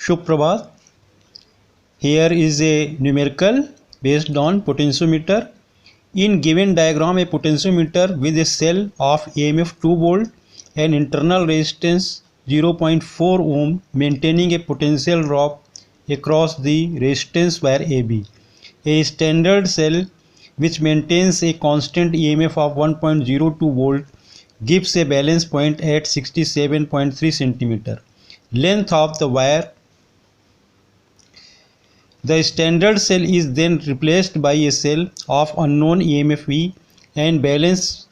Shubh Here is a numerical based on potentiometer. In given diagram, a potentiometer with a cell of EMF 2 volt and internal resistance 0.4 ohm maintaining a potential drop across the resistance wire AB. A standard cell which maintains a constant EMF of 1.02 volt gives a balance point at 67.3 cm. Length of the wire. The standard cell is then replaced by a cell of unknown EMF V and balance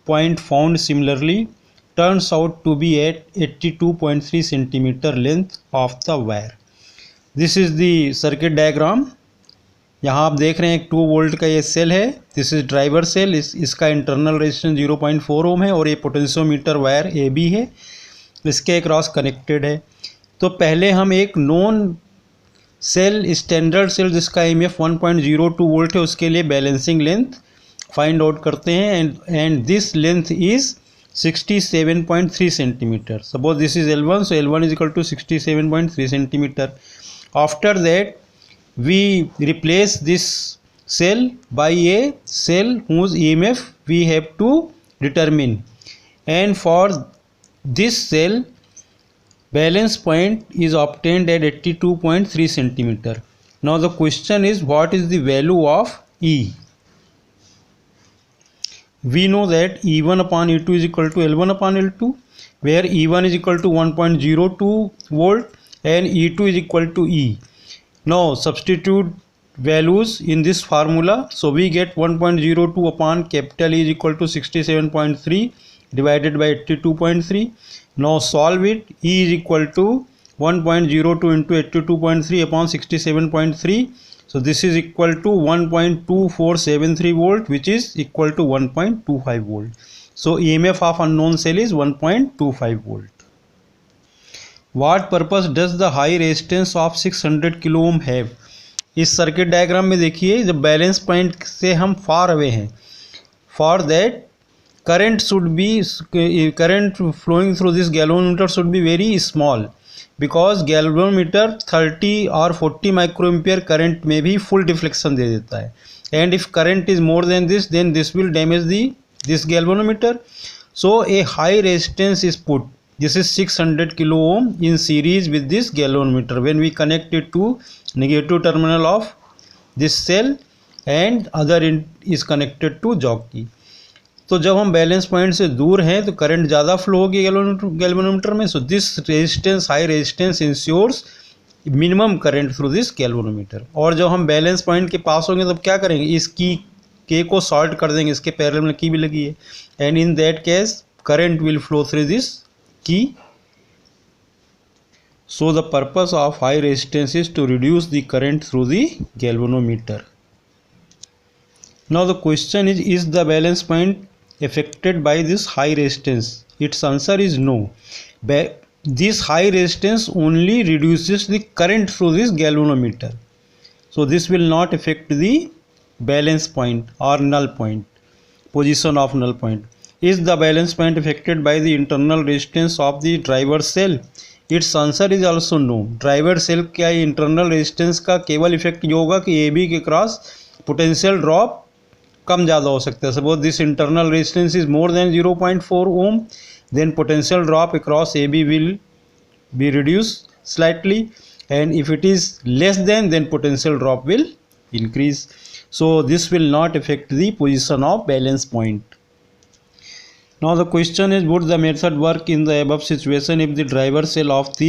point found similarly turns out to be at 82.3 cm length of the wire. This is the circuit diagram. यहाँ आप देख रहे हैं एक 2 volt का ये cell है. This is driver cell. इसका इंटरनल रेजिस्टेंस 0.4 ओम है और ये पोटेंशियोमीटर वायर ए बी है, इसके अक्रॉस कनेक्टेड है. तो पहले हम एक नॉन सेल स्टैंडर्ड सेल जिसका EMF 1.02 वोल्ट है उसके लिए बैलेंसिंग लेंथ फाइंड आउट करते हैं and this length is 67.3 centimetre. Suppose this is L1, so L1 is equal to 67.3 centimeter. After that we replace this cell by a cell whose EMF we have to determine, and for this cell balance point is obtained at 82.3 centimeter. Now the question is, what is the value of E? We know that E1 upon E2 is equal to L1 upon L2, where E1 is equal to 1.02 volt and E2 is equal to E. Now substitute values in this formula, so we get 1.02 upon capital E is equal to 67.3 divided by 82.3. Now solve it. E is equal to 1.02 into 82.3 upon 67.3. So this is equal to 1.2473 volt, which is equal to 1.25 volt. So EMF of unknown cell is 1.25 volt. What purpose does the high resistance of 600 kilo ohm have? इस circuit diagram में देखिए, जब balance point से हम far away हैं, for that current should be current flowing through this galvanometer should be very small, because galvanometer 30 और 40 microampere current में भी फुल डिफ्लेक्शन दे देता है, and if current is more than this then this will damage this galvanometer. So a high resistance is put. This is 600 kilo ohm in series with this galvanometer. When we connect it to negative terminal of this cell and other is connected to jockey. तो जब हम balance point से दूर हैं तो current ज़्यादा flow होगी galvanometer में. So this resistance high resistance ensures minimum current through this galvanometer. और जब हम बैलेंस पॉइंट के पास होंगे तब क्या करेंगे, इस की के को शॉर्ट कर देंगे, इसके पैरेलल में की भी लगी है, and in that case current will flow through this key. So the purpose of high resistance is to reduce the current through the galvanometer. Now the question is the balance point affected by this high resistance? Its answer is no. This high resistance only reduces the current through this galvanometer. So this will not affect the balance point or null point, position of null point. Is the balance point affected by the internal resistance of the driver cell? Its answer is also no. Driver cell का internal resistance का केवल effect ये होगा कि a b के across potential drop कम ज़्यादा हो सकता है. Suppose this internal resistance is more than 0.4 ohm, then potential drop across a b will be reduce slightly, and if it is less than potential drop will increase. So this will not affect the position of balance point. Now the question is, would the method work in the above situation if the driver cell of the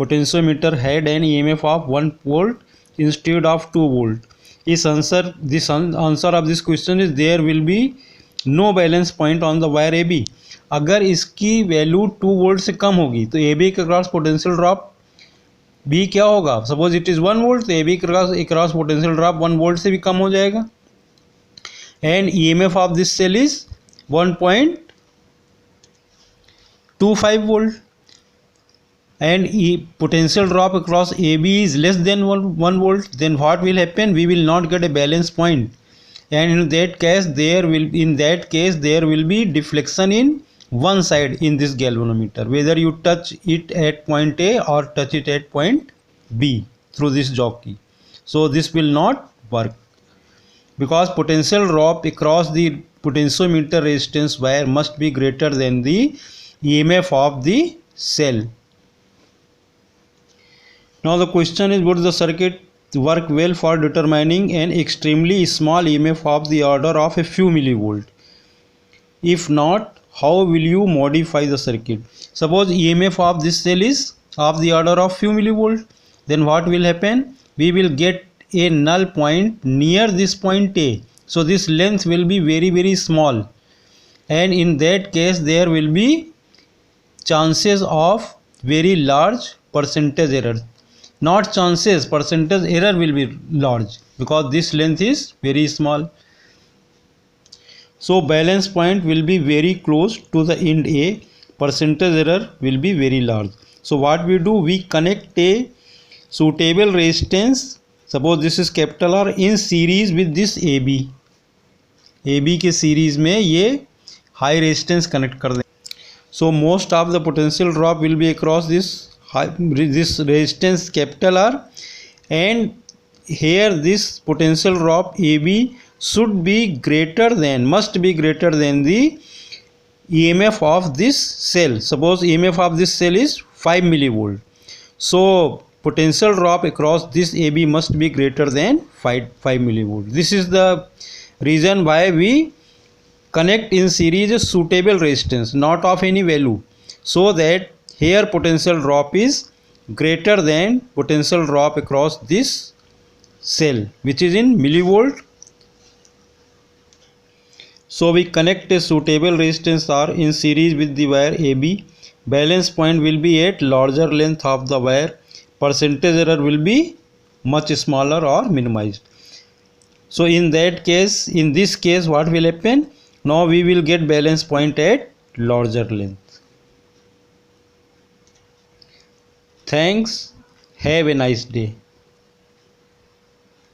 potentiometer had an EMF of 1 volt instead of 2 volt? This answer of this question is there will be no balance point on the wire AB. अगर इसकी value 2 volt से कम होगी तो AB के across potential drop B क्या होगा? Suppose it is 1 volt, तो AB के क्रॉस पोटेंशियल ड्रॉप 1 वोल्ट से भी कम हो जाएगा, and EMF of this cell is 1.25 volt, and potential drop across AB is less than 1 volt. Then what will happen? We will not get a balance point, and in that case there will be deflection in one side in this galvanometer, whether you touch it at point A or touch it at point B through this jockey. So this will not work, because potential drop across the potentiometer resistance wire must be greater than the EMF of the cell. Now the question is, would the circuit work well for determining an extremely small EMF of the order of a few millivolt? If not, how will you modify the circuit? Suppose EMF of this cell is of the order of few millivolt, then what will happen? We will get a null point near this point A. So this length will be very small, and in that case there will be chances of very large percentage error. Not chances, percentage error will be large, because this length is very small. So balance point will be very close to the end A, percentage error will be very large. So what we do, we connect a suitable resistance, suppose this is capital R, in series with this AB. AB के series में ये high resistance connect कर दें. So most of the potential drop will be across this resistance capital R, and here this potential drop AB should be greater than, must be greater than the EMF of this cell. Suppose EMF of this cell is 5 millivolt. So potential drop across this AB must be greater than 5 millivolt. This is the reason why we connect in series a suitable resistance, not of any value, so that here potential drop is greater than potential drop across this cell, which is in millivolt. So we connect a suitable resistance R in series with the wire AB. Balance point will be at larger length of the wire. Percentage error will be much smaller or minimized. So in that case, in this case, what will happen? Now we will get balance point at larger length. Thanks. Have a nice day.